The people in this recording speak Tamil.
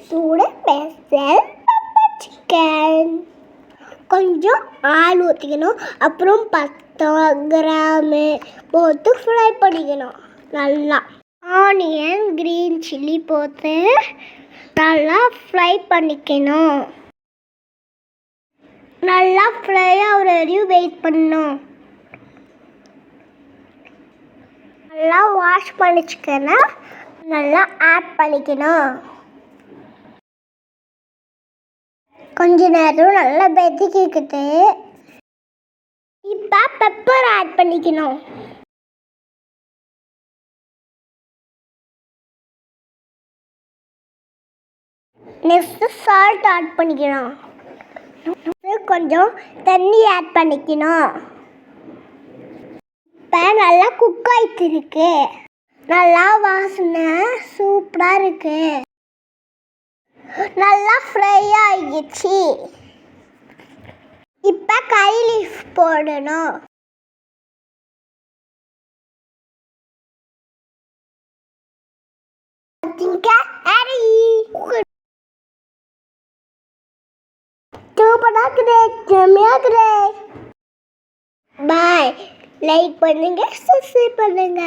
சூட ஸ்பெஷல் பெப்பர் சிக்கன். கொஞ்சம் ஆயில் ஊற்றிக்கணும். அப்புறம் பட்டை கிராம்பு போட்டு ஃப்ரை பண்ணிக்கணும். நல்லா ஆனியன் க்ரீன் சில்லி போட்டு நல்லா ஃப்ரை பண்ணிக்கணும். நல்லா ஃப்ரை ஆகிற வரையும் வெயிட் பண்ணணும். நல்லா வாஷ் பண்ணிச்சுக்கணும். நல்லா ஆட் பண்ணிக்கணும். கொஞ்ச நேரம் நல்லா வெதிக்கிக்கிட்டு இப்போ பெப்பர் ஆட் பண்ணிக்கணும். நெக்ஸ்ட்டு சால்ட் ஆட் பண்ணிக்கணும். கொஞ்சம் தண்ணி ஆட் பண்ணிக்கணும். இப்போ நல்லா குக் ஆகிட்டு இருக்கு. நல்லா வாசனை சூப்பராக இருக்கு. நல்லா ஃப்ரை ஆகிடுச்சு. இப்போ கறி லீஃப் போடணும். பாய், லைக் பண்ணுங்க, சப்ஸ்கிரைப் பண்ணுங்க.